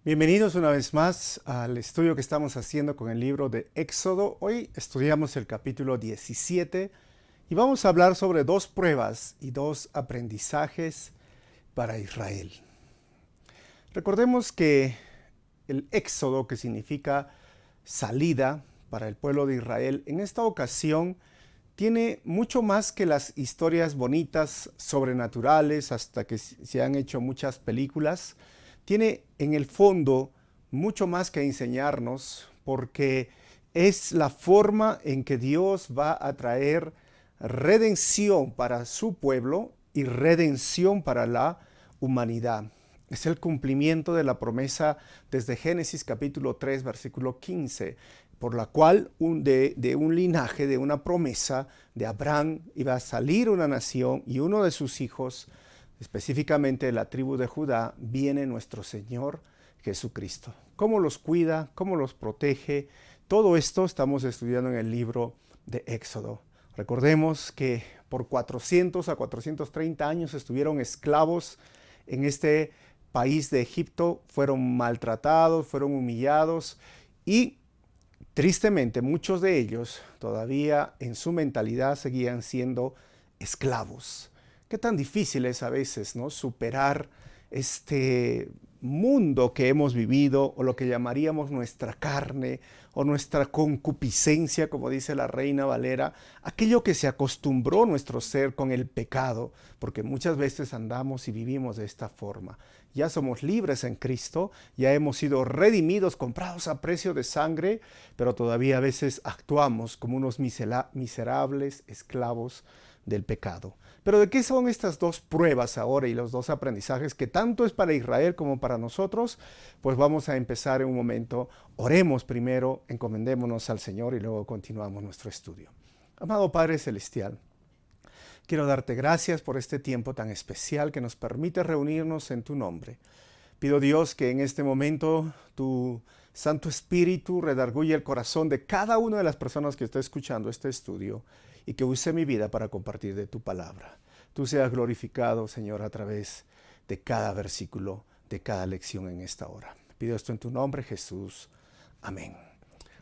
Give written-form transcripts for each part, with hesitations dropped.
Bienvenidos una vez más al estudio que estamos haciendo con el libro de Éxodo. Hoy estudiamos el capítulo 17 y vamos a hablar sobre dos pruebas y dos aprendizajes para Israel. Recordemos que el Éxodo, que significa salida para el pueblo de Israel, en esta ocasión tiene mucho más que las historias bonitas, sobrenaturales, hasta que se han hecho muchas películas. Tiene en el fondo mucho más que enseñarnos, porque es la forma en que Dios va a traer redención para su pueblo y redención para la humanidad. Es el cumplimiento de la promesa desde Génesis capítulo 3, versículo 15, por la cual de un linaje, de una promesa de Abraham, iba a salir una nación y uno de sus hijos, específicamente de la tribu de Judá, viene nuestro Señor Jesucristo. ¿Cómo los cuida? ¿Cómo los protege? Todo esto estamos estudiando en el libro de Éxodo. Recordemos que por 400 a 430 años estuvieron esclavos en este país de Egipto, fueron maltratados, fueron humillados y tristemente muchos de ellos todavía en su mentalidad seguían siendo esclavos. Qué tan difícil es a veces, ¿no?, superar este mundo que hemos vivido, o lo que llamaríamos nuestra carne o nuestra concupiscencia, como dice la Reina Valera, aquello que se acostumbró nuestro ser con el pecado, porque muchas veces andamos y vivimos de esta forma. Ya somos libres en Cristo, ya hemos sido redimidos, comprados a precio de sangre, pero todavía a veces actuamos como unos miserables esclavos del pecado. Pero ¿de qué son estas dos pruebas ahora y los dos aprendizajes que tanto es para Israel como para nosotros? Pues vamos a empezar en un momento. Oremos primero, encomendémonos al Señor y luego continuamos nuestro estudio. Amado Padre Celestial, quiero darte gracias por este tiempo tan especial que nos permite reunirnos en tu nombre. Pido, Dios, que en este momento tu Santo Espíritu redarguya el corazón de cada una de las personas que está escuchando este estudio y que use mi vida para compartir de tu palabra. Tú seas glorificado, Señor, a través de cada versículo, de cada lección en esta hora. Pido esto en tu nombre, Jesús. Amén.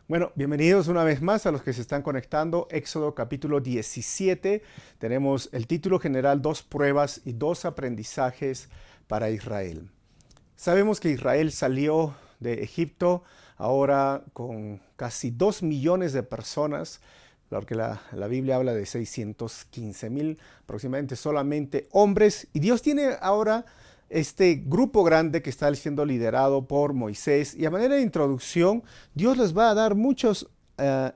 Bueno, bienvenidos una vez más a los que se están conectando. Éxodo capítulo 17. Tenemos el título general, dos pruebas y dos aprendizajes para Israel. Sabemos que Israel salió de Egipto ahora con casi 2 millones de personas, porque la Biblia habla de 615,000 aproximadamente solamente hombres. Y Dios tiene ahora este grupo grande que está siendo liderado por Moisés. Y a manera de introducción, Dios les va a dar muchas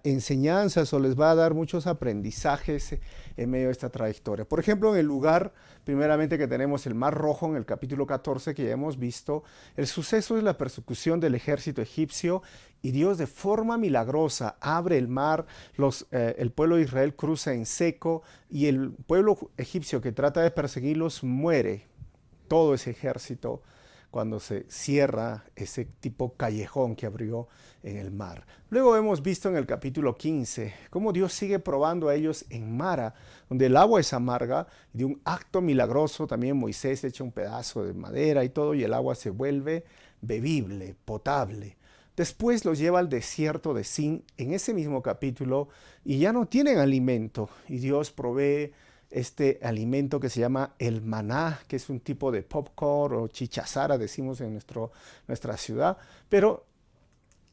enseñanzas o les va a dar muchos aprendizajes en medio de esta trayectoria. Por ejemplo, en el lugar, primeramente, que tenemos el Mar Rojo en el capítulo 14 que ya hemos visto, el suceso es la persecución del ejército egipcio y Dios de forma milagrosa abre el mar, el pueblo de Israel cruza en seco y el pueblo egipcio que trata de perseguirlos muere, todo ese ejército, cuando se cierra ese tipo callejón que abrió en el mar. Luego hemos visto en el capítulo 15 cómo Dios sigue probando a ellos en Mara, donde el agua es amarga, y de un acto milagroso también Moisés echa un pedazo de madera y todo, y el agua se vuelve bebible, potable. Después los lleva al desierto de Sin en ese mismo capítulo, y ya no tienen alimento, y Dios provee este alimento que se llama el maná, que es un tipo de popcorn o chichazara, decimos en nuestra ciudad, pero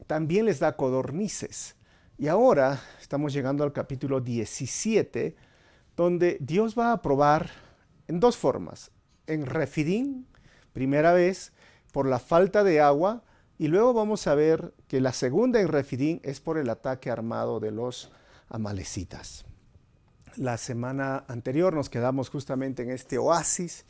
también les da codornices. Y ahora estamos llegando al capítulo 17, donde Dios va a probar en dos formas. En Refidim, primera vez, por la falta de agua, y luego vamos a ver que la segunda en Refidim es por el ataque armado de los amalecitas. La semana anterior nos quedamos justamente en este oasis,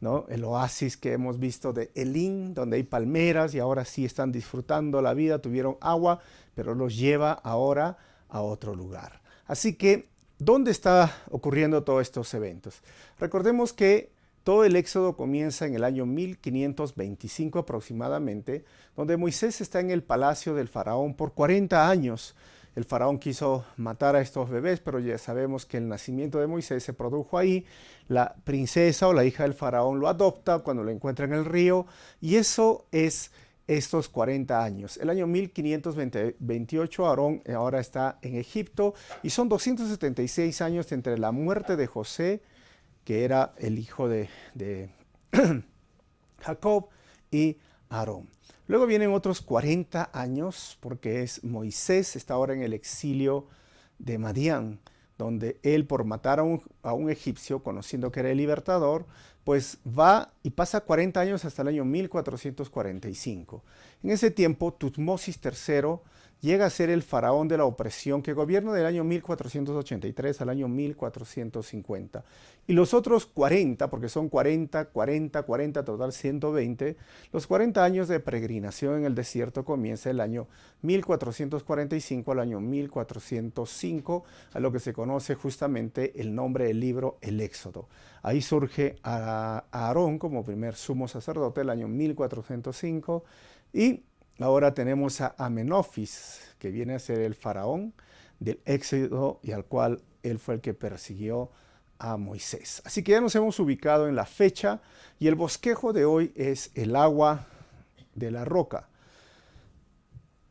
¿no? El oasis que hemos visto de Elín, donde hay palmeras y ahora sí están disfrutando la vida, tuvieron agua, pero los lleva ahora a otro lugar. Así que, ¿dónde está ocurriendo todos estos eventos? Recordemos que todo el éxodo comienza en el año 1525 aproximadamente, donde Moisés está en el palacio del faraón por 40 años. El faraón quiso matar a estos bebés, pero ya sabemos que el nacimiento de Moisés se produjo ahí. La princesa o la hija del faraón lo adopta cuando lo encuentra en el río, y eso es estos 40 años. El año 1528 Aarón ahora está en Egipto y son 276 años entre la muerte de José, que era el hijo de Jacob, y Aarón. Luego vienen otros 40 años porque es Moisés, está ahora en el exilio de Madián, donde él por matar a un egipcio, conociendo que era el libertador, pues va y pasa 40 años hasta el año 1445. En ese tiempo, Tutmosis III llega a ser el faraón de la opresión que gobierna del año 1483 al año 1450. Y los otros 40, porque son 40, 40, 40, total 120, los 40 años de peregrinación en el desierto comienza el año 1445 al año 1405, a lo que se conoce justamente el nombre del libro, el Éxodo. Ahí surge a Aarón como primer sumo sacerdote el año 1405 y ahora tenemos a Amenofis, que viene a ser el faraón del Éxodo y al cual él fue el que persiguió a Moisés. Así que ya nos hemos ubicado en la fecha y el bosquejo de hoy es el agua de la roca.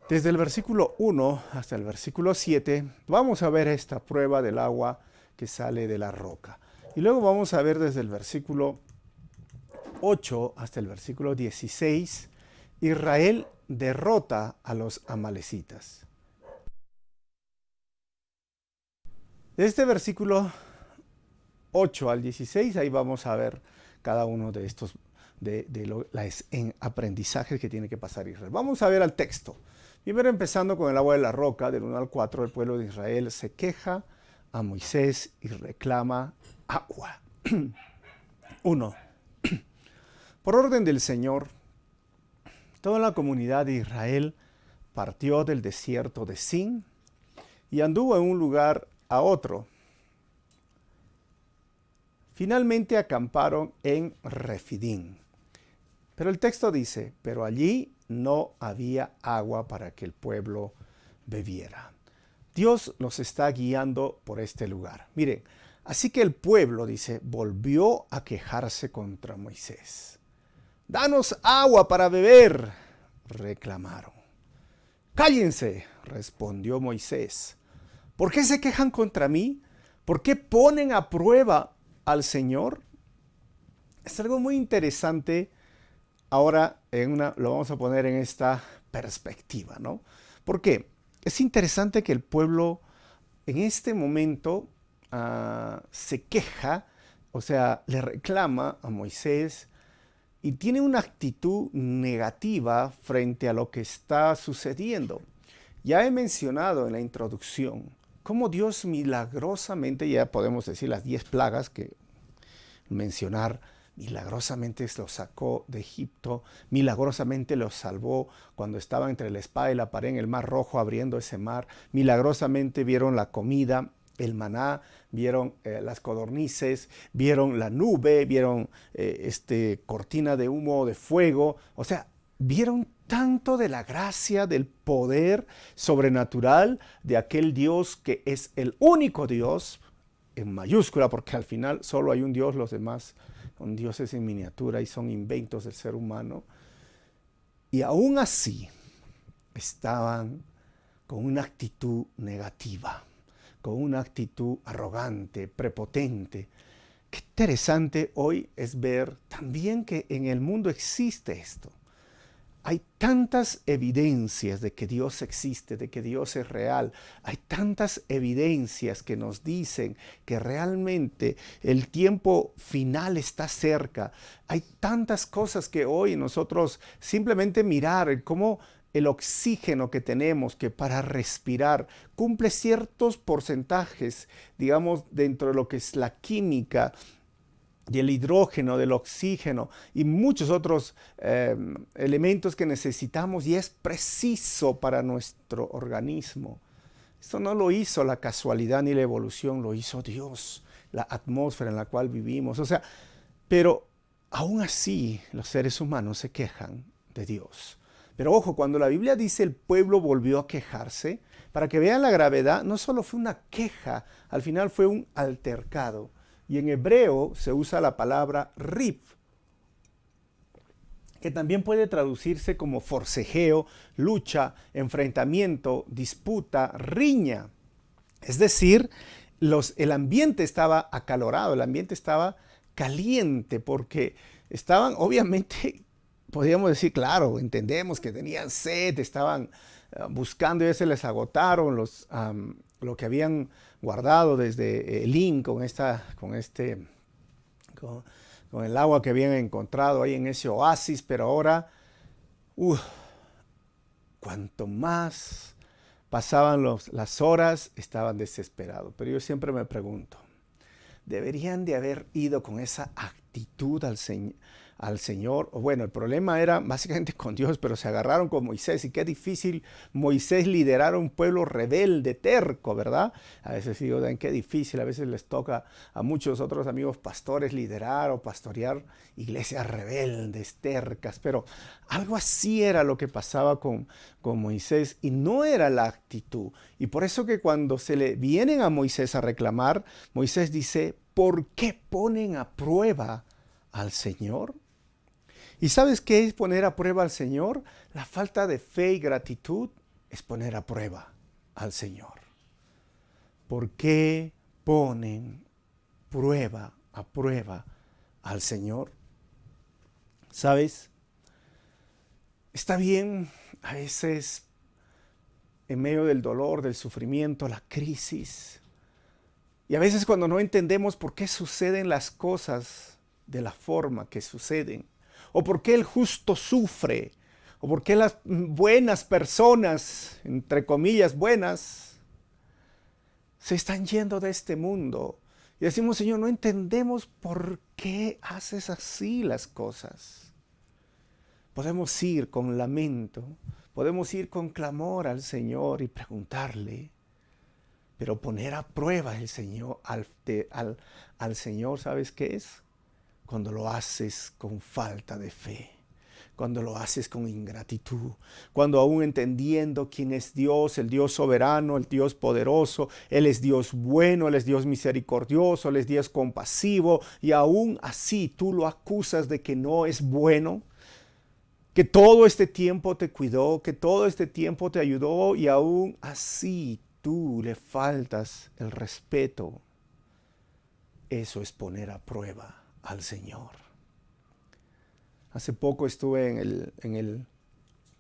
Desde el versículo 1 hasta el versículo 7 vamos a ver esta prueba del agua que sale de la roca. Y luego vamos a ver desde el versículo 8 hasta el versículo 16, Israel derrota a los amalecitas. De este versículo 8 al 16, ahí vamos a ver cada uno de estos aprendizajes que tiene que pasar Israel. Vamos a ver al texto. Primero empezando con el agua de la roca, del 1 al 4, el pueblo de Israel se queja a Moisés y reclama agua. 1. Por orden del Señor, toda la comunidad de Israel partió del desierto de Sin y anduvo de un lugar a otro. Finalmente acamparon en Refidim. Pero el texto dice, pero allí no había agua para que el pueblo bebiera. Dios los está guiando por este lugar. Miren, así que el pueblo, dice, volvió a quejarse contra Moisés. ¡Danos agua para beber!, reclamaron. ¡Cállense!, respondió Moisés. ¿Por qué se quejan contra mí? ¿Por qué ponen a prueba al Señor? Es algo muy interesante. Ahora lo vamos a poner en esta perspectiva, ¿no? ¿Por qué? Es interesante que el pueblo en este momento se queja, o sea, le reclama a Moisés y tiene una actitud negativa frente a lo que está sucediendo. Ya he mencionado en la introducción cómo Dios milagrosamente, ya podemos decir las 10 plagas que mencionar, milagrosamente los sacó de Egipto, milagrosamente los salvó cuando estaban entre la espada y la pared en el Mar Rojo abriendo ese mar, milagrosamente vieron la comida, el maná, vieron las codornices, vieron la nube, vieron cortina de humo, de fuego, o sea, vieron tanto de la gracia, del poder sobrenatural de aquel Dios que es el único Dios, en mayúscula, porque al final solo hay un Dios, los demás son dioses en miniatura y son inventos del ser humano. Y aún así estaban con una actitud negativa, con una actitud arrogante, prepotente. Qué interesante hoy es ver también que en el mundo existe esto. Hay tantas evidencias de que Dios existe, de que Dios es real. Hay tantas evidencias que nos dicen que realmente el tiempo final está cerca. Hay tantas cosas que hoy nosotros simplemente mirar cómo el oxígeno que tenemos, que para respirar cumple ciertos porcentajes, digamos, dentro de lo que es la química, del hidrógeno, del oxígeno y muchos otros elementos que necesitamos y es preciso para nuestro organismo. Esto no lo hizo la casualidad ni la evolución, lo hizo Dios, la atmósfera en la cual vivimos. O sea, pero aún así los seres humanos se quejan de Dios. Pero ojo, cuando la Biblia dice el pueblo volvió a quejarse, para que vean la gravedad, no solo fue una queja, al final fue un altercado. Y en hebreo se usa la palabra rib, que también puede traducirse como forcejeo, lucha, enfrentamiento, disputa, riña. Es decir, el ambiente estaba acalorado, el ambiente estaba caliente porque estaban, obviamente, podríamos decir, claro, entendemos que tenían sed, estaban buscando, ya se les agotaron lo que habían guardado desde Elín con, con el agua que habían encontrado ahí en ese oasis, pero ahora, cuanto más pasaban las horas, estaban desesperados. Pero yo siempre me pregunto, ¿deberían de haber ido con esa actitud al Señor? O bueno, el problema era básicamente con Dios, pero se agarraron con Moisés y qué difícil Moisés liderar a un pueblo rebelde, terco, ¿verdad? A veces digo, qué difícil, a veces les toca a muchos otros amigos pastores liderar o pastorear iglesias rebeldes, tercas, pero algo así era lo que pasaba con Moisés y no era la actitud. Y por eso que cuando se le vienen a Moisés a reclamar, Moisés dice, ¿por qué ponen a prueba al Señor? ¿Y sabes qué es poner a prueba al Señor? La falta de fe y gratitud es poner a prueba al Señor. ¿Por qué ponen a prueba al Señor? ¿Sabes? Está bien a veces en medio del dolor, del sufrimiento, la crisis. Y a veces cuando no entendemos por qué suceden las cosas de la forma que suceden, o por qué el justo sufre, o por qué las buenas personas, entre comillas buenas, se están yendo de este mundo. Y decimos, Señor, no entendemos por qué haces así las cosas. Podemos ir con lamento, podemos ir con clamor al Señor y preguntarle, pero poner a prueba el Señor, al Señor, ¿sabes qué es? Cuando lo haces con falta de fe, cuando lo haces con ingratitud, cuando aún entendiendo quién es Dios, el Dios soberano, el Dios poderoso, Él es Dios bueno, Él es Dios misericordioso, Él es Dios compasivo, y aún así tú lo acusas de que no es bueno, que todo este tiempo te cuidó, que todo este tiempo te ayudó, y aún así tú le faltas el respeto. Eso es poner a prueba al Señor. Hace poco estuve en el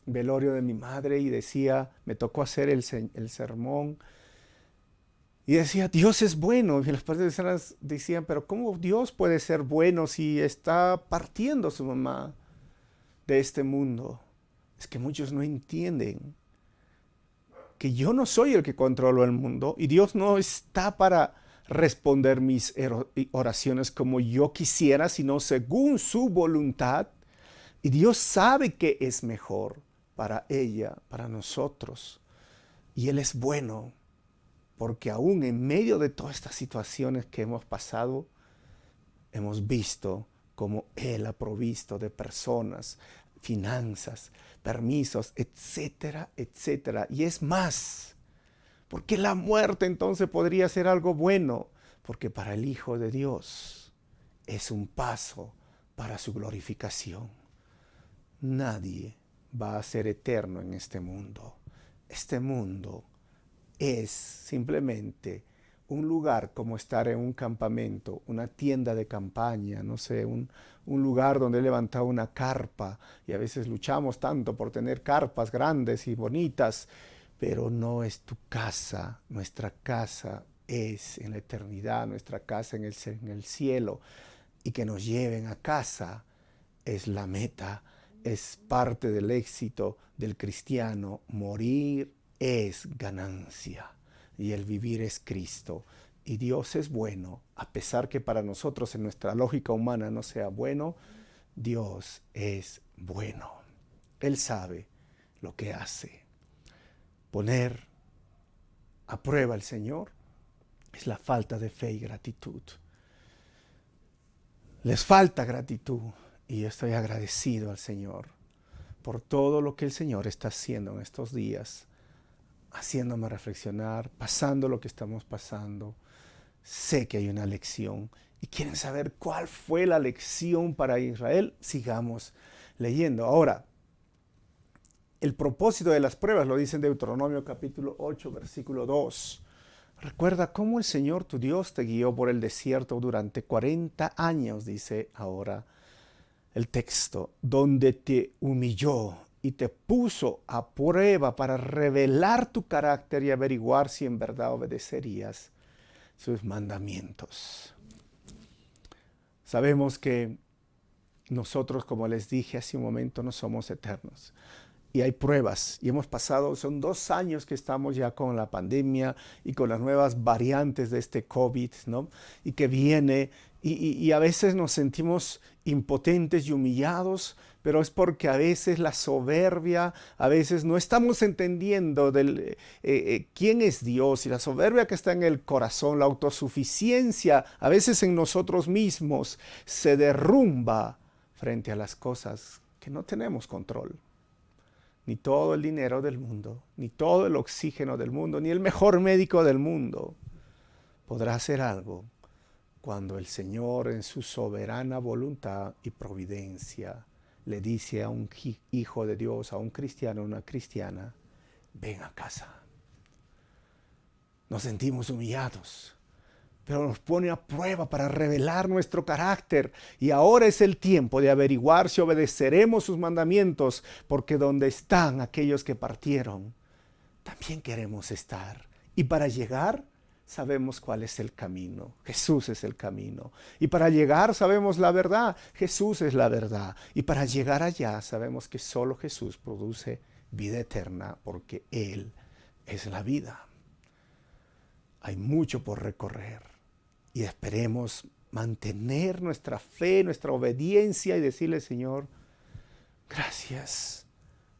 velorio de mi madre y me tocó hacer el sermón y decía, Dios es bueno. Y las personas decían, pero ¿cómo Dios puede ser bueno si está partiendo su mamá de este mundo? Es que muchos no entienden que yo no soy el que controlo el mundo y Dios no está para responder mis oraciones como yo quisiera, sino según su voluntad. Y Dios sabe que es mejor para ella, para nosotros. Y Él es bueno, porque aún en medio de todas estas situaciones que hemos pasado, hemos visto cómo Él ha provisto de personas, finanzas, permisos, etcétera, etcétera. Y es más, ¿por qué la muerte entonces podría ser algo bueno? Porque para el Hijo de Dios es un paso para su glorificación. Nadie va a ser eterno en este mundo. Este mundo es simplemente un lugar como estar en un campamento, una tienda de campaña, no sé, un lugar donde he levantado una carpa y a veces luchamos tanto por tener carpas grandes y bonitas, pero no es tu casa. Nuestra casa es en la eternidad, nuestra casa en el cielo, y que nos lleven a casa es la meta, es parte del éxito del cristiano. Morir es ganancia y el vivir es Cristo. Y Dios es bueno, a pesar que para nosotros en nuestra lógica humana no sea bueno, Dios es bueno. Él sabe lo que hace. Poner a prueba al Señor es la falta de fe y gratitud. Les falta gratitud y yo estoy agradecido al Señor por todo lo que el Señor está haciendo en estos días, haciéndome reflexionar, pasando lo que estamos pasando. Sé que hay una lección y quieren saber cuál fue la lección para Israel. Sigamos leyendo. Ahora, el propósito de las pruebas lo dice en Deuteronomio capítulo 8, versículo 2. Recuerda cómo el Señor tu Dios te guió por el desierto durante 40 años, dice ahora el texto, donde te humilló y te puso a prueba para revelar tu carácter y averiguar si en verdad obedecerías sus mandamientos. Sabemos que nosotros, como les dije hace un momento, no somos eternos. Y hay pruebas. Y hemos pasado, son 2 años que estamos ya con la pandemia y con las nuevas variantes de este COVID, ¿no? Y que viene y a veces nos sentimos impotentes y humillados, pero es porque a veces la soberbia, a veces no estamos entendiendo quién es Dios, y la soberbia que está en el corazón, la autosuficiencia, a veces en nosotros mismos, se derrumba frente a las cosas que no tenemos control. Ni todo el dinero del mundo, ni todo el oxígeno del mundo, ni el mejor médico del mundo podrá hacer algo cuando el Señor, en su soberana voluntad y providencia, le dice a un hijo de Dios, a un cristiano, a una cristiana: ven a casa. Nos sentimos humillados, pero nos pone a prueba para revelar nuestro carácter. Y ahora es el tiempo de averiguar si obedeceremos sus mandamientos, porque donde están aquellos que partieron, también queremos estar. Y para llegar, sabemos cuál es el camino. Jesús es el camino. Y para llegar sabemos la verdad. Jesús es la verdad. Y para llegar allá sabemos que solo Jesús produce vida eterna, porque Él es la vida. Hay mucho por recorrer y esperemos mantener nuestra fe, nuestra obediencia y decirle: Señor, gracias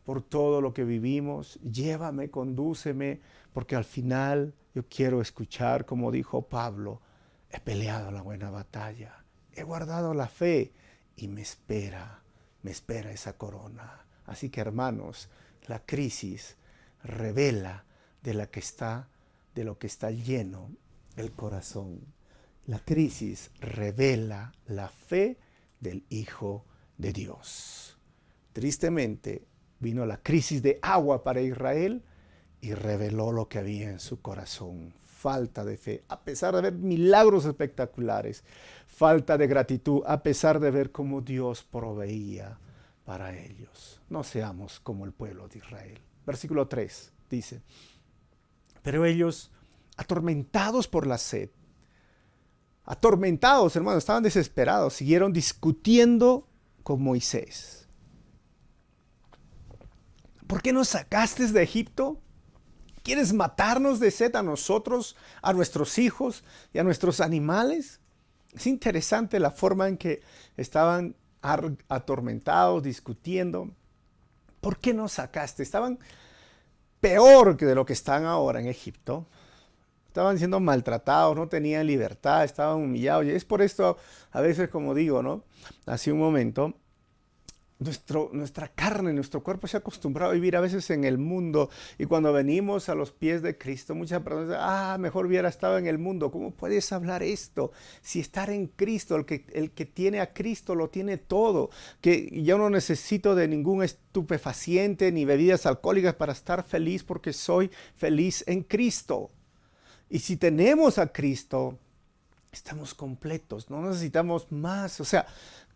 por todo lo que vivimos, llévame, condúceme, porque al final yo quiero escuchar, como dijo Pablo: he peleado la buena batalla, he guardado la fe y me espera esa corona. Así que, hermanos, la crisis revela de lo que está lleno el corazón. La crisis revela la fe del Hijo de Dios. Tristemente, vino la crisis de agua para Israel y reveló lo que había en su corazón: falta de fe, a pesar de ver milagros espectaculares; falta de gratitud, a pesar de ver cómo Dios proveía para ellos. No seamos como el pueblo de Israel. Versículo 3 dice: pero ellos, atormentados por la sed, atormentados, hermanos, estaban desesperados, siguieron discutiendo con Moisés. ¿Por qué nos sacaste de Egipto? ¿Quieres matarnos de sed a nosotros, a nuestros hijos y a nuestros animales? Es interesante la forma en que estaban atormentados, discutiendo. ¿Por qué nos sacaste? Estaban peor que de lo que están ahora en Egipto. Estaban siendo maltratados, no tenían libertad, estaban humillados. Y es por esto, a veces, como digo, ¿no? Hace un momento, nuestra carne, nuestro cuerpo se ha acostumbrado a vivir a veces en el mundo. Y cuando venimos a los pies de Cristo, muchas personas dicen: mejor hubiera estado en el mundo. ¿Cómo puedes hablar esto? Si estar en Cristo, el que tiene a Cristo lo tiene todo. Que yo no necesito de ningún estupefaciente ni bebidas alcohólicas para estar feliz, porque soy feliz en Cristo. Y si tenemos a Cristo, estamos completos, no necesitamos más. O sea,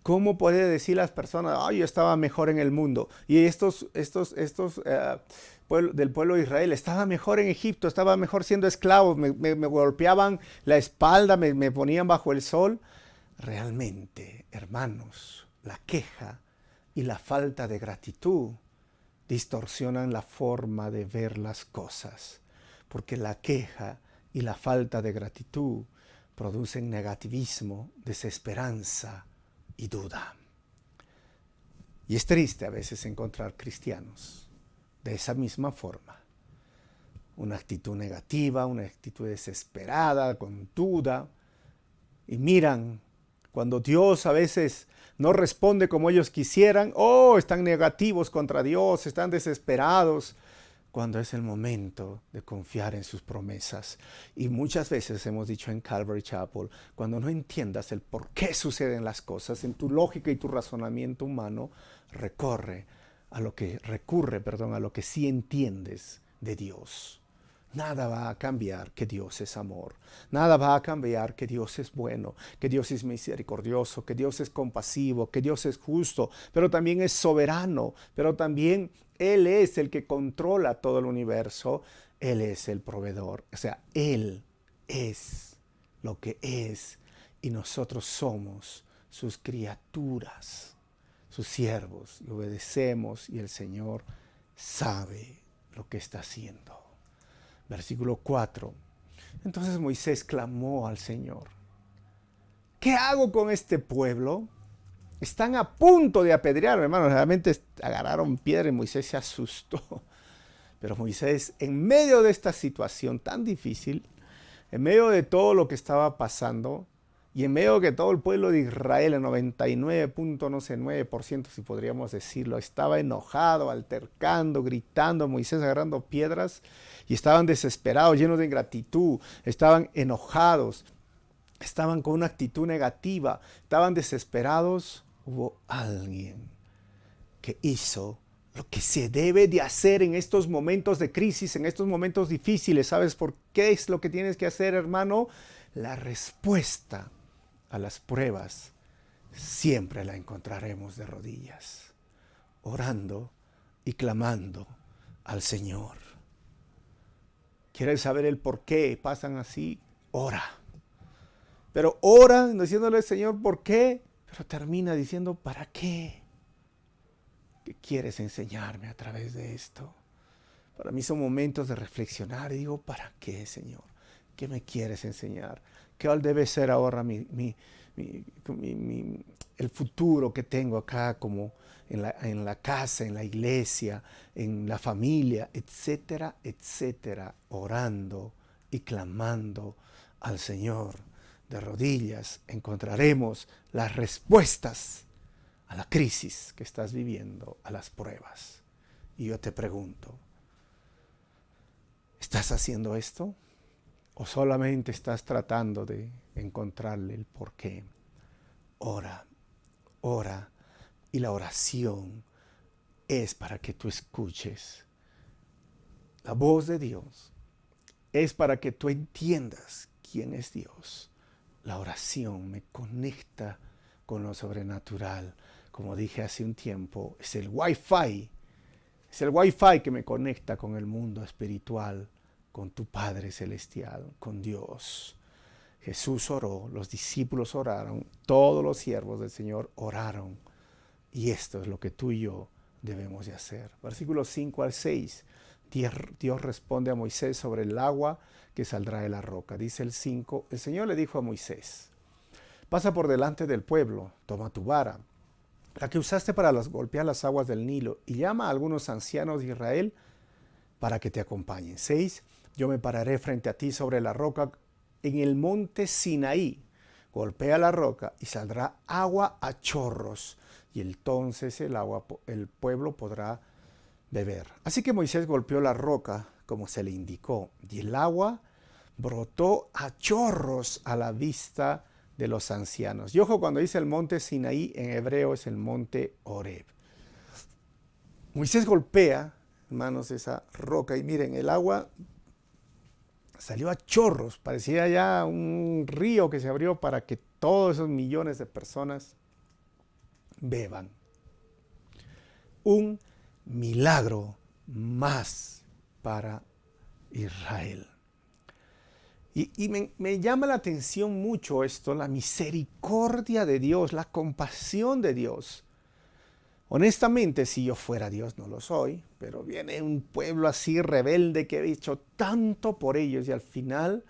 ¿cómo puede decir las personas: yo estaba mejor en el mundo? Y estos del pueblo de Israel, estaba mejor en Egipto, estaba mejor siendo esclavos, me golpeaban la espalda, me ponían bajo el sol. Realmente, hermanos, la queja y la falta de gratitud distorsionan la forma de ver las cosas, porque la queja y la falta de gratitud producen negativismo, desesperanza y duda. Y es triste a veces encontrar cristianos de esa misma forma. Una actitud negativa, una actitud desesperada, con duda. Y miran, cuando Dios a veces no responde como ellos quisieran, están negativos contra Dios, están desesperados, cuando es el momento de confiar en sus promesas. Y muchas veces hemos dicho en Calvary Chapel: cuando no entiendas el por qué suceden las cosas en tu lógica y tu razonamiento humano, recurre a lo que sí entiendes de Dios. Nada va a cambiar que Dios es amor. Nada va a cambiar que Dios es bueno, que Dios es misericordioso, que Dios es compasivo, que Dios es justo, pero también es soberano, pero también Él es el que controla todo el universo. Él es el proveedor. O sea, Él es lo que es y nosotros somos sus criaturas, sus siervos, y obedecemos y el Señor sabe lo que está haciendo. Versículo 4. Entonces Moisés clamó al Señor: ¿qué hago con este pueblo? Están a punto de apedrearme, hermanos. Realmente agarraron piedra y Moisés se asustó. Pero Moisés, en medio de esta situación tan difícil, en medio de todo lo que estaba pasando, y en medio de que todo el pueblo de Israel, el 99.9%, si podríamos decirlo, estaba enojado, altercando, gritando, Moisés agarrando piedras, y estaban desesperados, llenos de ingratitud, estaban enojados, estaban con una actitud negativa, estaban desesperados. Hubo alguien que hizo lo que se debe de hacer en estos momentos de crisis, en estos momentos difíciles. ¿Sabes por qué es lo que tienes que hacer, hermano? La respuesta a las pruebas siempre la encontraremos de rodillas, orando y clamando al Señor. ¿Quieres saber el por qué pasan así? Ora. Pero ora diciéndole al Señor por qué, pero termina diciendo ¿para qué? ¿Qué quieres enseñarme a través de esto? Para mí son momentos de reflexionar y digo, ¿para qué, Señor? ¿Qué me quieres enseñar? ¿Qué debe ser ahora el futuro que tengo acá, como en la casa, en la iglesia, en la familia, etcétera, etcétera? Orando y clamando al Señor de rodillas, encontraremos las respuestas a la crisis que estás viviendo, a las pruebas. Y yo te pregunto, ¿estás haciendo esto? ¿O solamente estás tratando de encontrarle el porqué? Ora, ora. Y la oración es para que tú escuches la voz de Dios. Es para que tú entiendas quién es Dios. La oración me conecta con lo sobrenatural. Como dije hace un tiempo, es el Wi-Fi. Es el Wi-Fi que me conecta con el mundo espiritual, con tu Padre Celestial, con Dios. Jesús oró, los discípulos oraron, todos los siervos del Señor oraron. Y esto es lo que tú y yo debemos de hacer. Versículos 5 al 6. Dios responde a Moisés sobre el agua que saldrá de la roca. Dice el 5, el Señor le dijo a Moisés: pasa por delante del pueblo, toma tu vara, la que usaste para golpear las aguas del Nilo, y llama a algunos ancianos de Israel para que te acompañen. 6, yo me pararé frente a ti sobre la roca en el monte Sinaí. Golpea la roca y saldrá agua a chorros, y entonces el pueblo podrá beber. Así que Moisés golpeó la roca como se le indicó, y el agua brotó a chorros a la vista de los ancianos. Y ojo, cuando dice el monte Sinaí, en hebreo es el monte Horeb. Moisés golpea, hermanos, esa roca, y miren, el agua salió a chorros, parecía ya un río que se abrió para que todos esos millones de personas beban. Un milagro más para Israel. Y me llama la atención mucho esto, la misericordia de Dios, la compasión de Dios. Honestamente, si yo fuera Dios, no lo soy, pero viene un pueblo así rebelde que he hecho tanto por ellos y al final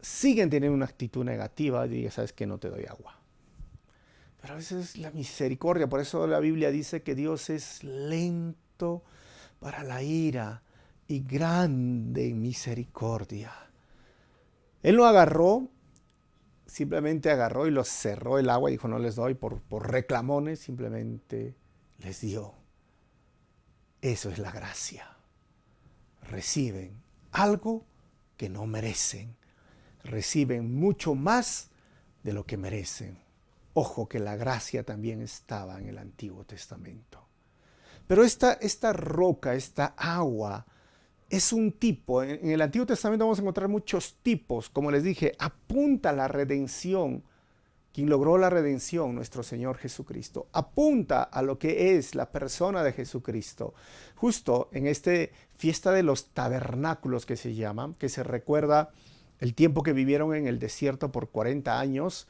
siguen teniendo una actitud negativa y digo, ¿sabes qué? No te doy agua. Pero a veces es la misericordia, por eso la Biblia dice que Dios es lento para la ira y grande en misericordia. Él no agarró, simplemente agarró y los cerró el agua y dijo no les doy por reclamones, simplemente les dio. Eso es la gracia. Reciben algo que no merecen. Reciben mucho más de lo que merecen. Ojo que la gracia también estaba en el Antiguo Testamento. Pero esta roca, esta agua, es un tipo. En el Antiguo Testamento vamos a encontrar muchos tipos. Como les dije, apunta a la redención. Quien logró la redención, nuestro Señor Jesucristo, apunta a lo que es la persona de Jesucristo. Justo en esta fiesta de los tabernáculos que se llama, que se recuerda el tiempo que vivieron en el desierto por 40 años,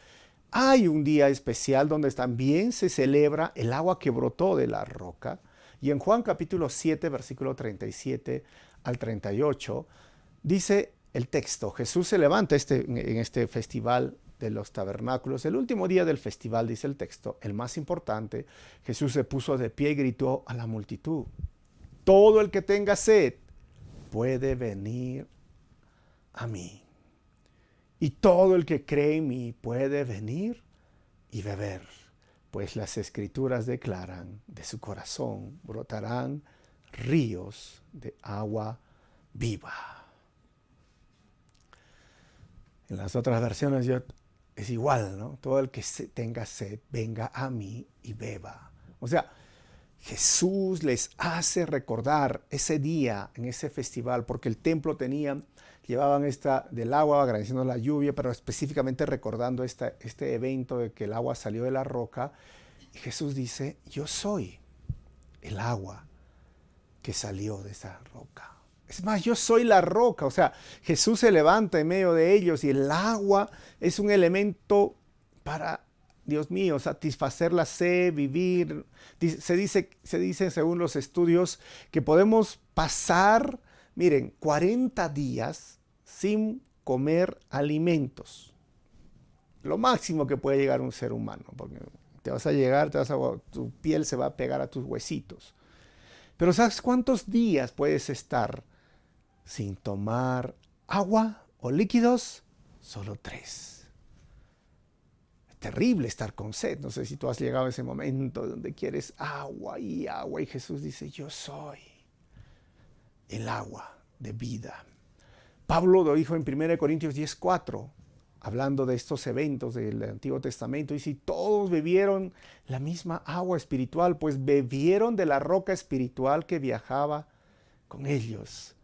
hay un día especial donde también se celebra el agua que brotó de la roca. Y en Juan capítulo 7, versículo 37 al 38, dice el texto, Jesús se levanta en este festival de los tabernáculos. El último día del festival, dice el texto, el más importante, Jesús se puso de pie y gritó a la multitud, todo el que tenga sed puede venir a mí. Y todo el que cree en mí puede venir y beber, pues las escrituras declaran, de su corazón brotarán ríos de agua viva. En las otras versiones es igual, ¿no? Todo el que tenga sed, venga a mí y beba. O sea, Jesús les hace recordar ese día en ese festival, porque el templo llevaban del agua, agradeciendo la lluvia, pero específicamente recordando este evento de que el agua salió de la roca. Y Jesús dice, yo soy el agua que salió de esa roca. Es más, yo soy la roca. O sea, Jesús se levanta en medio de ellos y el agua es un elemento para, Dios mío, satisfacer la sed, vivir. Se dice según los estudios que podemos pasar, miren, 40 días sin comer alimentos. Lo máximo que puede llegar un ser humano, porque tu piel se va a pegar a tus huesitos. Pero ¿sabes cuántos días puedes estar sin tomar agua o líquidos? Solo 3. Es terrible estar con sed. No sé si tú has llegado a ese momento donde quieres agua y Jesús dice, yo soy el agua de vida. Pablo lo dijo en 1 Corintios 10:4, hablando de estos eventos del Antiguo Testamento, y si todos bebieron la misma agua espiritual, pues bebieron de la roca espiritual que viajaba con ellos.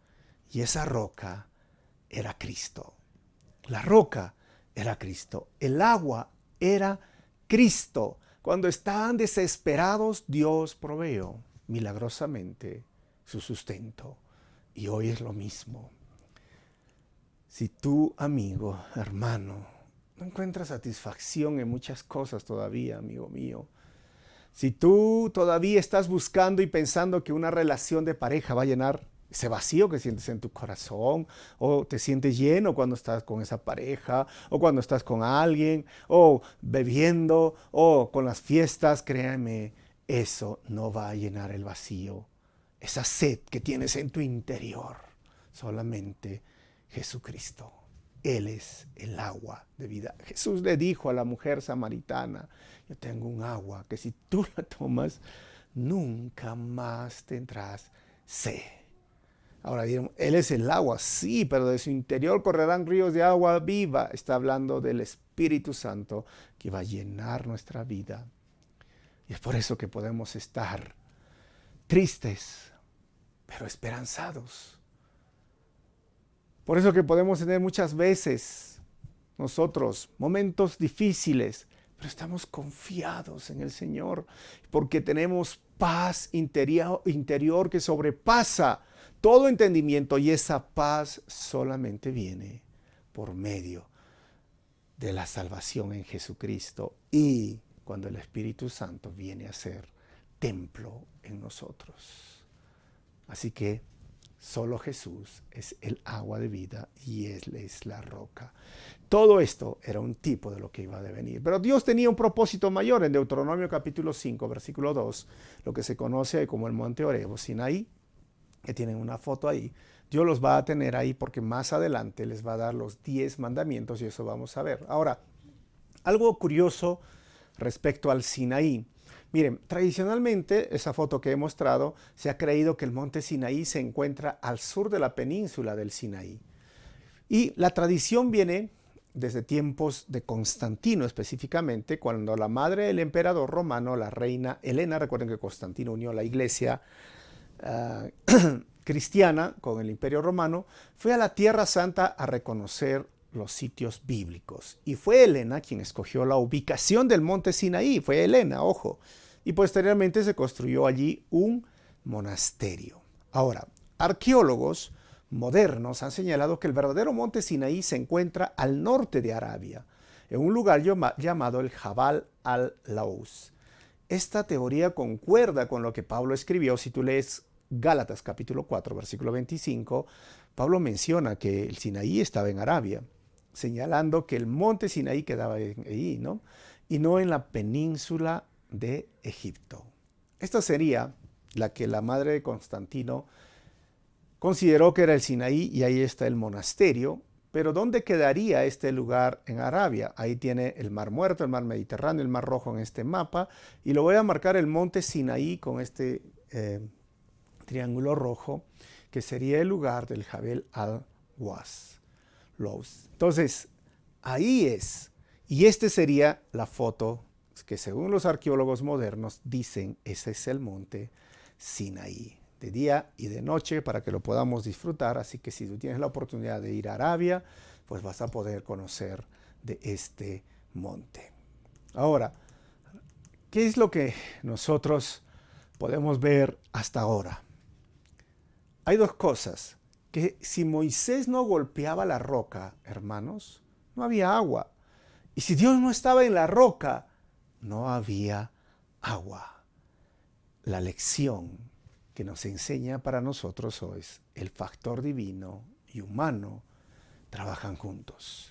Y esa roca era Cristo. La roca era Cristo. El agua era Cristo. Cuando estaban desesperados, Dios proveyó milagrosamente su sustento. Y hoy es lo mismo. Si tú, amigo, hermano, no encuentras satisfacción en muchas cosas todavía, amigo mío, si tú todavía estás buscando y pensando que una relación de pareja va a llenar ese vacío que sientes en tu corazón, o te sientes lleno cuando estás con esa pareja, o cuando estás con alguien, o bebiendo, o con las fiestas, créeme, eso no va a llenar el vacío, esa sed que tienes en tu interior. Solamente Jesucristo. Él es el agua de vida. Jesús le dijo a la mujer samaritana, yo tengo un agua que si tú la tomas, nunca más tendrás sed. Ahora dirán, Él es el agua, sí, pero de su interior correrán ríos de agua viva. Está hablando del Espíritu Santo que va a llenar nuestra vida. Y es por eso que podemos estar tristes, pero esperanzados. Por eso que podemos tener muchas veces nosotros momentos difíciles, pero estamos confiados en el Señor, porque tenemos paz interior que sobrepasa todo entendimiento, y esa paz solamente viene por medio de la salvación en Jesucristo y cuando el Espíritu Santo viene a ser templo en nosotros. Así que solo Jesús es el agua de vida y Él es la roca. Todo esto era un tipo de lo que iba a devenir. Pero Dios tenía un propósito mayor. En Deuteronomio capítulo 5, versículo 2, lo que se conoce como el monte Horeb o Sinaí, que tienen una foto ahí. Dios los va a tener ahí porque más adelante les va a dar los 10 mandamientos y eso vamos a ver. Ahora, algo curioso respecto al Sinaí. Miren, tradicionalmente, esa foto que he mostrado, se ha creído que el monte Sinaí se encuentra al sur de la península del Sinaí. Y la tradición viene desde tiempos de Constantino específicamente, cuando la madre del emperador romano, la reina Helena, recuerden que Constantino unió la iglesia cristiana con el imperio romano, fue a la Tierra Santa a reconocer los sitios bíblicos. Y fue Helena quien escogió la ubicación del monte Sinaí, fue Helena, ojo. Y posteriormente se construyó allí un monasterio. Ahora, arqueólogos modernos han señalado que el verdadero monte Sinaí se encuentra al norte de Arabia, en un lugar llamado el Jabal al-Laus. Esta teoría concuerda con lo que Pablo escribió. Si tú lees Gálatas capítulo 4, versículo 25, Pablo menciona que el Sinaí estaba en Arabia, señalando que el monte Sinaí quedaba ahí, ¿no? Y no en la península de Egipto. Esta sería la que la madre de Constantino consideró que era el Sinaí, y ahí está el monasterio. Pero ¿dónde quedaría este lugar en Arabia? Ahí tiene el Mar Muerto, el Mar Mediterráneo, el Mar Rojo en este mapa, y lo voy a marcar el monte Sinaí con este triángulo rojo, que sería el lugar del Jabal al-Laus. Entonces, ahí es. Y esta sería la foto que según los arqueólogos modernos dicen, ese es el monte Sinaí, de día y de noche, para que lo podamos disfrutar. Así que si tú tienes la oportunidad de ir a Arabia, pues vas a poder conocer de este monte. Ahora, ¿qué es lo que nosotros podemos ver hasta ahora? Hay dos cosas, que si Moisés no golpeaba la roca, hermanos, no había agua. Y si Dios no estaba en la roca, no había agua. La lección que nos enseña para nosotros hoy es el factor divino y humano trabajan juntos.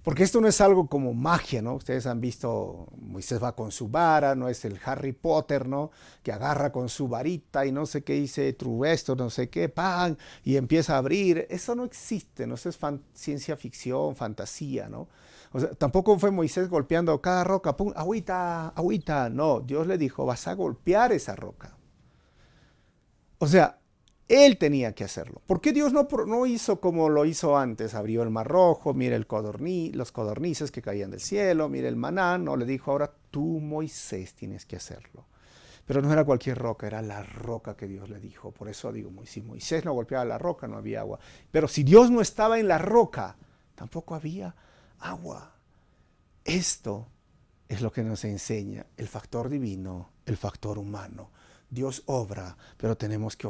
Porque esto no es algo como magia, ¿no? Ustedes han visto, Moisés va con su vara, no es el Harry Potter, ¿no? Que agarra con su varita y no sé qué dice, esto, no sé qué, ¡pam! Y empieza a abrir. Eso no existe, ¿no? Eso es ciencia ficción, fantasía, ¿no? O sea, tampoco fue Moisés golpeando cada roca, ¡pum! Agüita, agüita. No, Dios le dijo, vas a golpear esa roca. O sea, él tenía que hacerlo. ¿Por qué Dios no hizo como lo hizo antes? Abrió el Mar Rojo, mira los codornices que caían del cielo, mira el maná. No, le dijo, ahora tú, Moisés, tienes que hacerlo. Pero no era cualquier roca, era la roca que Dios le dijo. Por eso digo, si Moisés no golpeaba la roca, no había agua. Pero si Dios no estaba en la roca, tampoco había agua. Esto es lo que nos enseña el factor divino, el factor humano. Dios obra, pero tenemos que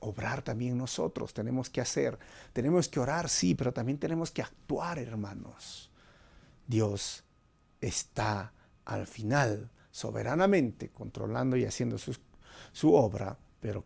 obrar también nosotros, tenemos que hacer, tenemos que orar, sí, pero también tenemos que actuar, hermanos. Dios está al final soberanamente controlando y haciendo su obra, pero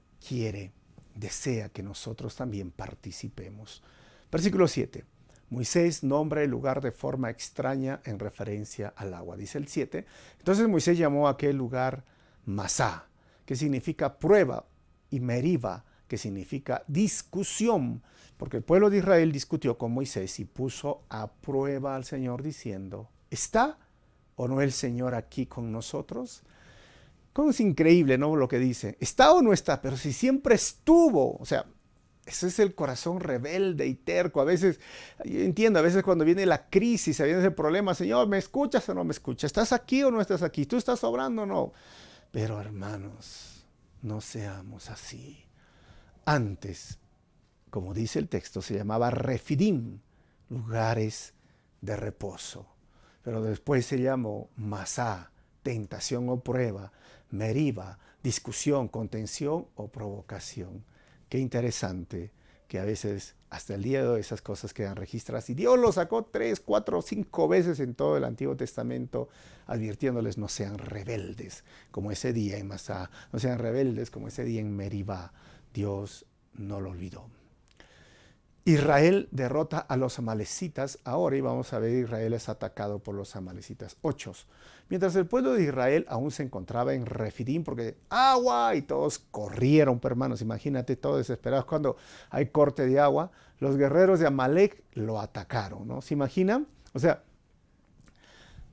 desea que nosotros también participemos. Versículo 7. Moisés nombra el lugar de forma extraña en referencia al agua. Dice el 7. Entonces Moisés llamó a aquel lugar Masá, que significa prueba, y Meriba, que significa discusión, porque el pueblo de Israel discutió con Moisés y puso a prueba al Señor diciendo, ¿está o no el Señor aquí con nosotros? Como es increíble, ¿no? Lo que dice, ¿está o no está? Pero si siempre estuvo, o sea, ese es el corazón rebelde y terco. A veces, yo entiendo, a veces cuando viene la crisis, viene ese problema, Señor, ¿me escuchas o no me escuchas? ¿Estás aquí o no estás aquí? ¿Tú estás obrando o no? Pero hermanos, no seamos así. Antes, como dice el texto, se llamaba Refidim, lugares de reposo. Pero después se llamó Masá, tentación o prueba, Meriba, discusión, contención o provocación. Qué interesante que a veces hasta el día de hoy esas cosas quedan registradas. Y Dios lo sacó 3, 4, 5 veces en todo el Antiguo Testamento, advirtiéndoles no sean rebeldes como ese día en Masá, no sean rebeldes como ese día en Meribá. Dios no lo olvidó. Israel derrota a los amalecitas ahora, y vamos a ver, Israel es atacado por los amalecitas. 8. Mientras el pueblo de Israel aún se encontraba en Refidim, porque agua, y todos corrieron, hermanos, imagínate, todos desesperados cuando hay corte de agua, los guerreros de Amalek lo atacaron, ¿no? ¿Se imaginan? O sea,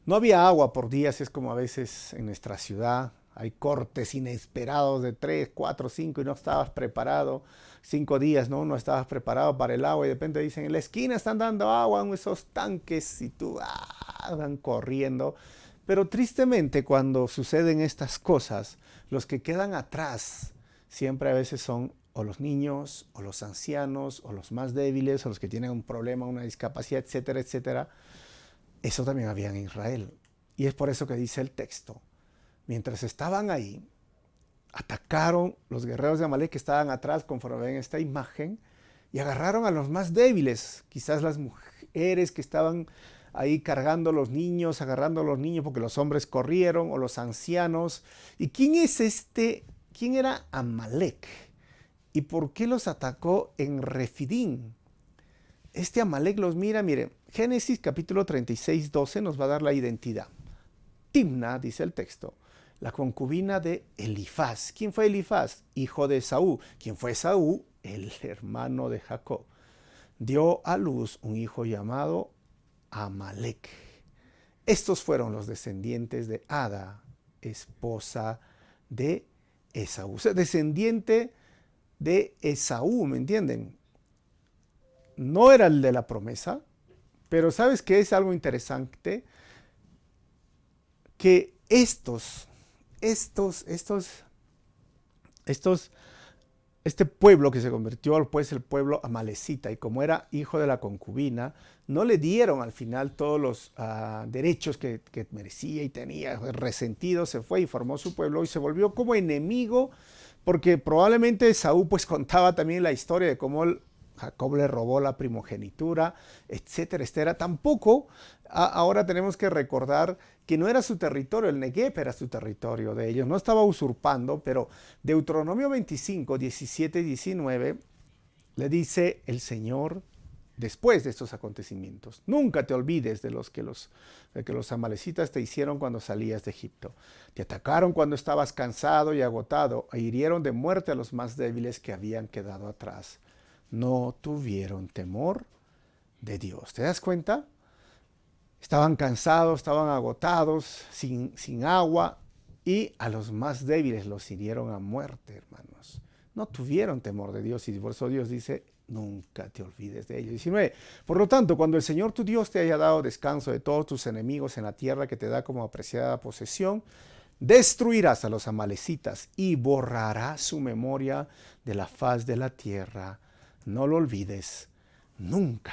no había agua por días, es como a veces en nuestra ciudad, Hay cortes inesperados de 3, 4, 5 y no estabas preparado. 5 días, ¿no? No estabas preparado para el agua y de repente dicen, en la esquina están dando agua en esos tanques y tú van corriendo. Pero tristemente cuando suceden estas cosas, los que quedan atrás siempre a veces son o los niños, o los ancianos, o los más débiles, o los que tienen un problema, una discapacidad, etcétera, etcétera. Eso también había en Israel. Y es por eso que dice el texto. Mientras estaban ahí, atacaron los guerreros de Amalek que estaban atrás, conforme ven esta imagen, y agarraron a los más débiles, quizás las mujeres que estaban ahí cargando a los niños, agarrando a los niños porque los hombres corrieron, o los ancianos. ¿Y quién es este? ¿Quién era Amalek? ¿Y por qué los atacó en Refidim? Este Amalek los mira, miren, Génesis capítulo 36, 12 nos va a dar la identidad. Timna, dice el texto, la concubina de Elifaz. ¿Quién fue Elifaz? Hijo de Esaú. ¿Quién fue Esaú? El hermano de Jacob. Dio a luz un hijo llamado Amalek. Estos fueron los descendientes de Ada, esposa de Esaú. O sea, descendiente de Esaú, ¿me entienden? No era el de la promesa, pero ¿sabes qué es algo interesante? Que este pueblo que se convirtió pues el pueblo amalecita, y como era hijo de la concubina, no le dieron al final todos los derechos que merecía y tenía. Resentido se fue y formó su pueblo y se volvió como enemigo, porque probablemente Saúl pues contaba también la historia de cómo Jacob le robó la primogenitura, etcétera, etcétera. Tampoco ahora tenemos que recordar que no era su territorio, el Negev era su territorio de ellos, no estaba usurpando, pero Deuteronomio 25, 17 y 19 le dice el Señor después de estos acontecimientos: nunca te olvides de que los amalecitas te hicieron cuando salías de Egipto. Te atacaron cuando estabas cansado y agotado, e hirieron de muerte a los más débiles que habían quedado atrás. No tuvieron temor de Dios. ¿Te das cuenta? Estaban cansados, estaban agotados, sin agua, y a los más débiles los hirieron a muerte, hermanos. No tuvieron temor de Dios, y por eso Dios dice: nunca te olvides de ellos. 19. Por lo tanto, cuando el Señor tu Dios te haya dado descanso de todos tus enemigos en la tierra que te da como apreciada posesión, destruirás a los amalecitas y borrarás su memoria de la faz de la tierra. No lo olvides nunca.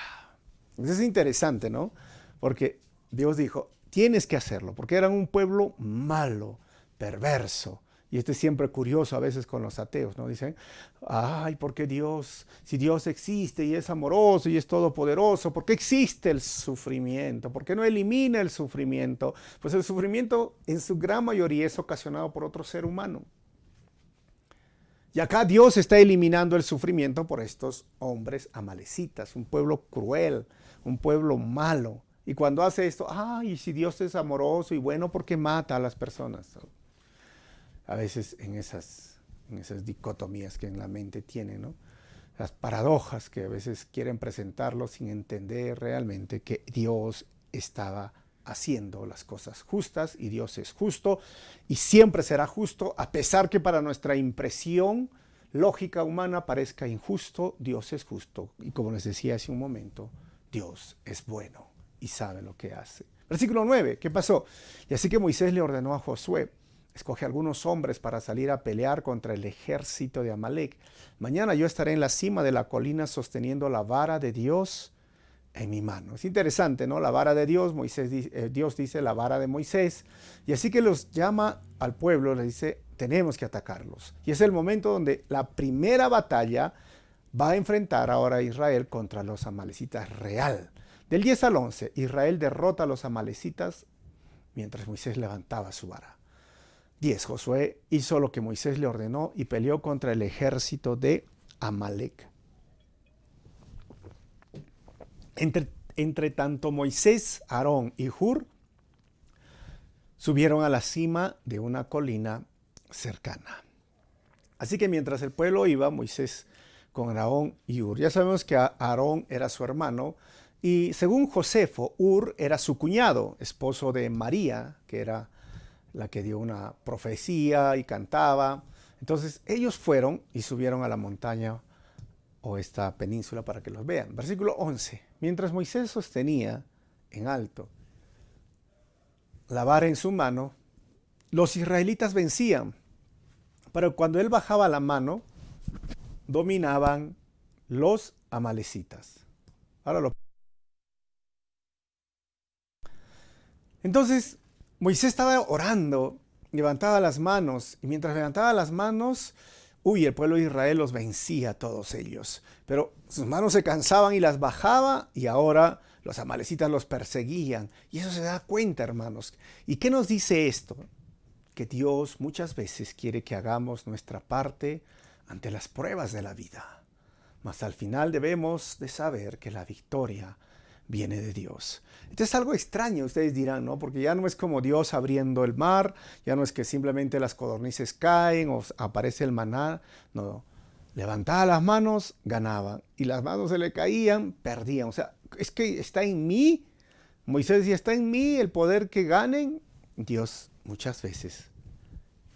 Eso es interesante, ¿no? Porque Dios dijo, tienes que hacerlo, porque eran un pueblo malo, perverso. Y este es siempre curioso a veces con los ateos, ¿no? Dicen, ay, ¿por qué Dios? Si Dios existe y es amoroso y es todopoderoso, ¿por qué existe el sufrimiento? ¿Por qué no elimina el sufrimiento? Pues el sufrimiento en su gran mayoría es ocasionado por otro ser humano. Y acá Dios está eliminando el sufrimiento por estos hombres amalecitas, un pueblo cruel, un pueblo malo. Y cuando hace esto, ay, si Dios es amoroso y bueno, ¿por qué mata a las personas? A veces en esas dicotomías que en la mente tiene, ¿no? Las paradojas que a veces quieren presentarlo sin entender realmente que Dios estaba haciendo las cosas justas, y Dios es justo y siempre será justo, a pesar que para nuestra impresión lógica humana parezca injusto. Dios es justo, y como les decía hace un momento, Dios es bueno y sabe lo que hace. Versículo 9, ¿qué pasó? Y así que Moisés le ordenó a Josué: escoge algunos hombres para salir a pelear contra el ejército de Amalek. Mañana yo estaré en la cima de la colina sosteniendo la vara de Dios en mi mano. Es interesante, ¿no? La vara de Dios, Dios dice la vara de Moisés, y así que los llama al pueblo, le dice, tenemos que atacarlos. Y es el momento donde la primera batalla va a enfrentar ahora a Israel contra los amalecitas real. Del 10 al 11, Israel derrota a los amalecitas mientras Moisés levantaba su vara. 10. Josué hizo lo que Moisés le ordenó y peleó contra el ejército de Amalek. Entre tanto, Moisés, Aarón y Hur subieron a la cima de una colina cercana. Así que mientras el pueblo iba, Moisés con Aarón y Hur. Ya sabemos que Aarón era su hermano, y según Josefo, Hur era su cuñado, esposo de María, que era la que dio una profecía y cantaba. Entonces ellos fueron y subieron a la montaña o esta península para que los vean. Versículo 11. Mientras Moisés sostenía en alto la vara en su mano, los israelitas vencían. Pero cuando él bajaba la mano, dominaban los amalecitas. Entonces Moisés estaba orando, levantaba las manos, y mientras levantaba las manos, el pueblo de Israel los vencía a todos ellos. Pero sus manos se cansaban y las bajaba, y ahora los amalecitas los perseguían. Y eso se da cuenta, hermanos. ¿Y qué nos dice esto? Que Dios muchas veces quiere que hagamos nuestra parte ante las pruebas de la vida. Mas al final debemos de saber que la victoria viene de Dios. Esto es algo extraño, ustedes dirán, ¿no? Porque ya no es como Dios abriendo el mar, ya no es que simplemente las codornices caen o aparece el maná. No, levantaba las manos, ganaba. Y las manos se le caían, perdían. O sea, es que está en mí. Moisés decía, está en mí el poder que ganen. Dios muchas veces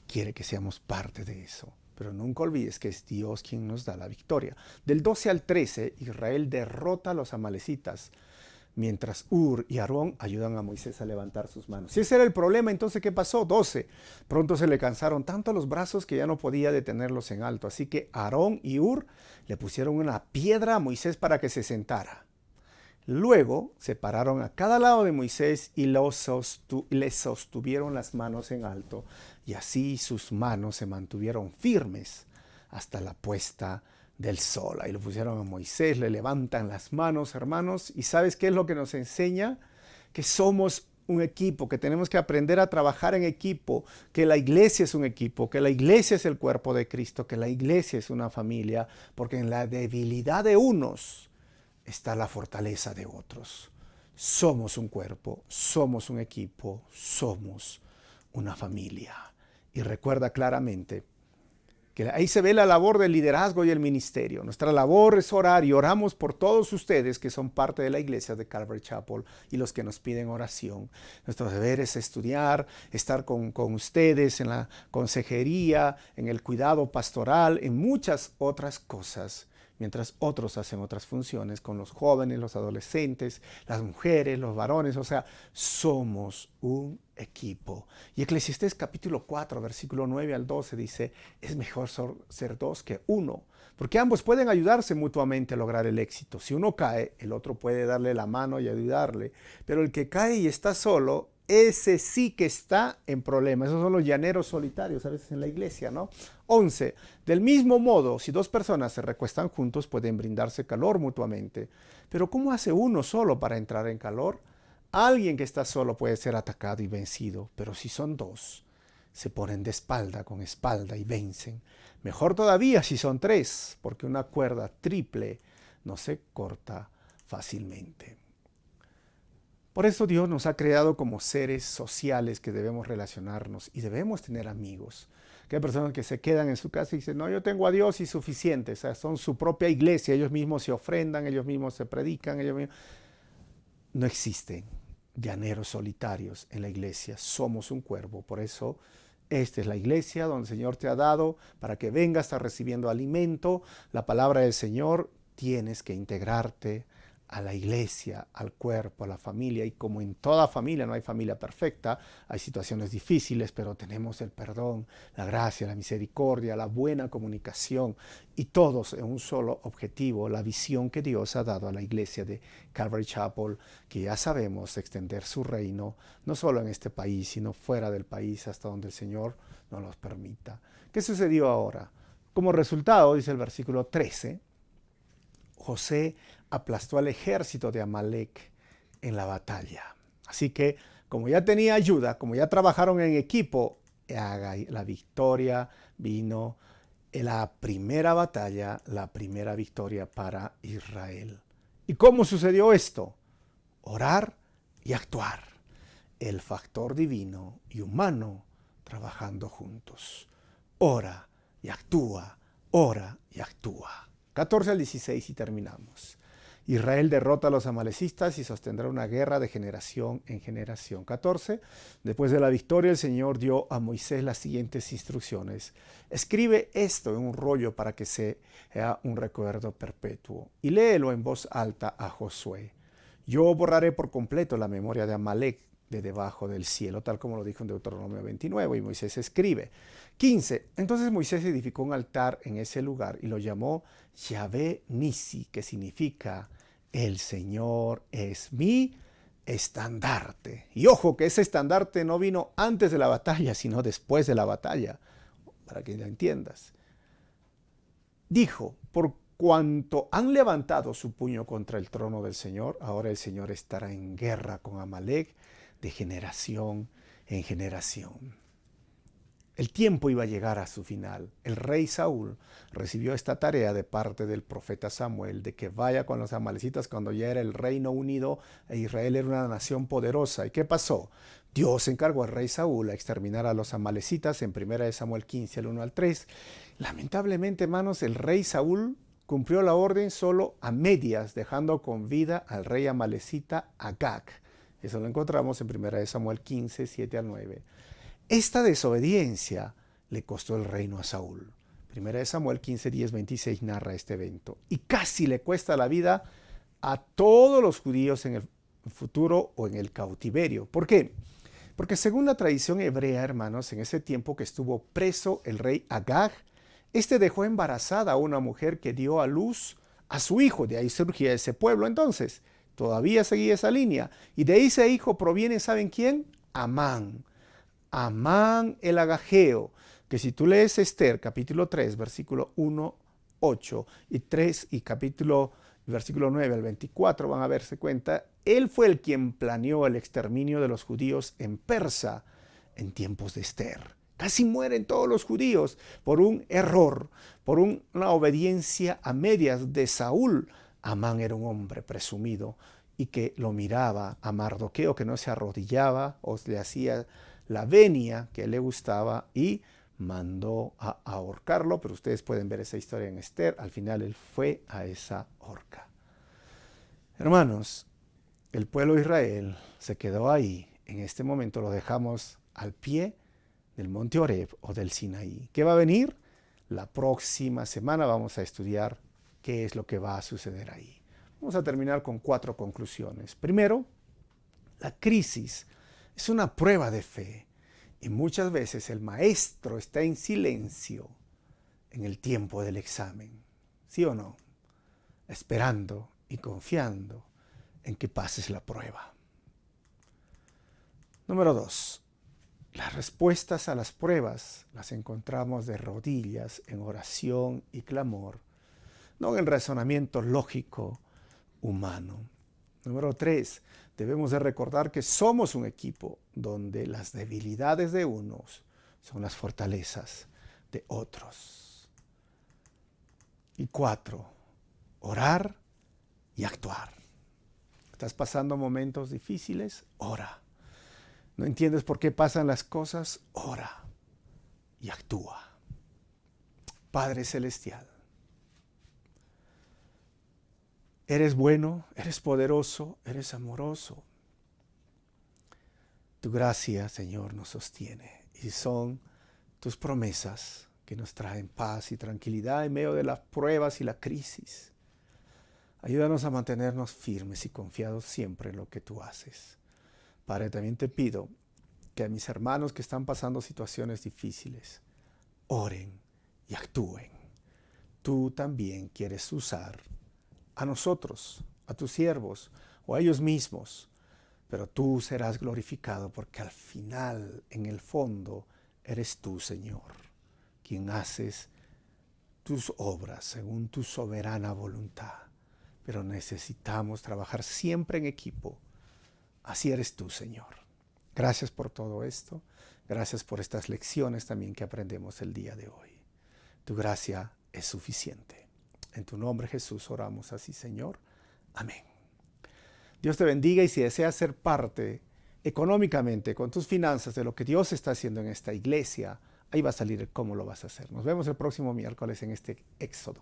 quiere que seamos parte de eso. Pero nunca olvides que es Dios quien nos da la victoria. Del 12 al 13, Israel derrota a los amalecitas, mientras Hur y Aarón ayudan a Moisés a levantar sus manos. Si ese era el problema, entonces ¿qué pasó? 12. Pronto se le cansaron tanto los brazos que ya no podía detenerlos en alto. Así que Aarón y Hur le pusieron una piedra a Moisés para que se sentara. Luego separaron a cada lado de Moisés y le sostuvieron las manos en alto, y así sus manos se mantuvieron firmes hasta la puesta del sol. Ahí lo pusieron a Moisés, le levantan las manos, hermanos, y ¿sabes qué es lo que nos enseña? Que somos un equipo, que tenemos que aprender a trabajar en equipo, que la iglesia es un equipo, que la iglesia es el cuerpo de Cristo, que la iglesia es una familia, porque en la debilidad de unos está la fortaleza de otros. Somos un cuerpo, somos un equipo, somos una familia. Y recuerda claramente que ahí se ve la labor del liderazgo y el ministerio. Nuestra labor es orar y oramos por todos ustedes que son parte de la iglesia de Calvary Chapel y los que nos piden oración. Nuestro deber es estudiar, estar con ustedes en la consejería, en el cuidado pastoral, en muchas otras cosas, mientras otros hacen otras funciones con los jóvenes, los adolescentes, las mujeres, los varones. O sea, somos un equipo. Y Eclesiastés capítulo 4, versículo 9 al 12 dice, es mejor ser dos que uno, porque ambos pueden ayudarse mutuamente a lograr el éxito. Si uno cae, el otro puede darle la mano y ayudarle, pero el que cae y está solo, ese sí que está en problemas. Esos son los llaneros solitarios a veces en la iglesia, ¿no? 11. Del mismo modo, si dos personas se recuestan juntos, pueden brindarse calor mutuamente. Pero ¿cómo hace uno solo para entrar en calor? Alguien que está solo puede ser atacado y vencido, pero si son dos, se ponen de espalda con espalda y vencen. Mejor todavía si son tres, porque una cuerda triple no se corta fácilmente. Por eso Dios nos ha creado como seres sociales que debemos relacionarnos y debemos tener amigos. Que hay personas que se quedan en su casa y dicen, no, yo tengo a Dios y suficiente. O sea, son su propia iglesia, ellos mismos se ofrendan, ellos mismos se predican, ellos mismos... No existen llaneros solitarios en la iglesia, somos un cuerpo. Por eso esta es la iglesia donde el Señor te ha dado para que vengas, estás recibiendo alimento, la palabra del Señor, tienes que integrarte a la iglesia, al cuerpo, a la familia. Y como en toda familia, no hay familia perfecta, hay situaciones difíciles, pero tenemos el perdón, la gracia, la misericordia, la buena comunicación, y todos en un solo objetivo, la visión que Dios ha dado a la iglesia de Calvary Chapel, que ya sabemos extender su reino, no solo en este país, sino fuera del país, hasta donde el Señor nos los permita. ¿Qué sucedió ahora? Como resultado, dice el versículo 13, José aplastó al ejército de Amalek en la batalla. Así que, como ya tenía ayuda, como ya trabajaron en equipo, la victoria vino en la primera batalla, la primera victoria para Israel. ¿Y cómo sucedió esto? Orar y actuar. El factor divino y humano trabajando juntos. Ora y actúa, ora y actúa. 14 al 16 y terminamos. Israel derrota a los amalecistas y sostendrá una guerra de generación en generación. 14. Después de la victoria, el Señor dio a Moisés las siguientes instrucciones. Escribe esto en un rollo para que sea un recuerdo perpetuo y léelo en voz alta a Josué. Yo borraré por completo la memoria de Amalek de debajo del cielo, tal como lo dijo en Deuteronomio 29, y Moisés escribe. 15. Entonces Moisés edificó un altar en ese lugar y lo llamó Yahvé Nisi, que significa el Señor es mi estandarte. Y ojo que ese estandarte no vino antes de la batalla, sino después de la batalla, para que lo entiendas. Dijo, por cuanto han levantado su puño contra el trono del Señor, ahora el Señor estará en guerra con Amalek de generación en generación. El tiempo iba a llegar a su final. El rey Saúl recibió esta tarea de parte del profeta Samuel de que vaya con los amalecitas cuando ya era el reino unido e Israel era una nación poderosa. ¿Y qué pasó? Dios encargó al rey Saúl a exterminar a los amalecitas en 1 Samuel 15, el 1 al 3. Lamentablemente, hermanos, el rey Saúl cumplió la orden solo a medias, dejando con vida al rey amalecita Agag. Eso lo encontramos en 1 Samuel 15, 7 al 9. Esta desobediencia le costó el reino a Saúl. 1 Samuel 15, 10, 26 narra este evento. Y casi le cuesta la vida a todos los judíos en el futuro o en el cautiverio. ¿Por qué? Porque según la tradición hebrea, hermanos, en ese tiempo que estuvo preso el rey Agag, este dejó embarazada a una mujer que dio a luz a su hijo. De ahí surgía ese pueblo. Entonces, todavía seguía esa línea. Y de ese hijo proviene, ¿saben quién? Amán. Amán el agageo, que si tú lees Esther, capítulo 3, versículo 1, 8 y 3 y versículo 9 al 24, van a verse cuenta, él fue el quien planeó el exterminio de los judíos en Persa en tiempos de Esther. Casi mueren todos los judíos por un error, por una obediencia a medias de Saúl. Amán era un hombre presumido y que lo miraba a Mardoqueo, que no se arrodillaba o le hacía la venia que le gustaba y mandó a ahorcarlo, pero ustedes pueden ver esa historia en Esther. Al final él fue a esa horca. Hermanos, el pueblo de Israel se quedó ahí. En este momento lo dejamos al pie del monte Horeb o del Sinaí. ¿Qué va a venir? La próxima semana vamos a estudiar qué es lo que va a suceder ahí. Vamos a terminar con 4 conclusiones. Primero, la crisis es una prueba de fe y muchas veces el maestro está en silencio en el tiempo del examen. ¿Sí o no? Esperando y confiando en que pases la prueba. Número 2. Las respuestas a las pruebas las encontramos de rodillas en oración y clamor, no en razonamiento lógico humano. Número 3. Debemos de recordar que somos un equipo donde las debilidades de unos son las fortalezas de otros. Y 4. Orar y actuar. ¿Estás pasando momentos difíciles? Ora. ¿No entiendes por qué pasan las cosas? Ora y actúa. Padre Celestial, eres bueno, eres poderoso, eres amoroso. Tu gracia, Señor, nos sostiene y son tus promesas que nos traen paz y tranquilidad en medio de las pruebas y la crisis. Ayúdanos a mantenernos firmes y confiados siempre en lo que tú haces. Padre, también te pido que a mis hermanos que están pasando situaciones difíciles, oren y actúen. Tú también quieres usar a nosotros, a tus siervos o a ellos mismos, pero tú serás glorificado porque al final, en el fondo, eres tú, Señor, quien haces tus obras según tu soberana voluntad. Pero necesitamos trabajar siempre en equipo. Así eres tú, Señor. Gracias por todo esto. Gracias por estas lecciones también que aprendemos el día de hoy. Tu gracia es suficiente. En tu nombre, Jesús, oramos así, Señor. Amén. Dios te bendiga y si deseas ser parte económicamente con tus finanzas de lo que Dios está haciendo en esta iglesia, ahí va a salir cómo lo vas a hacer. Nos vemos el próximo miércoles en este Éxodo.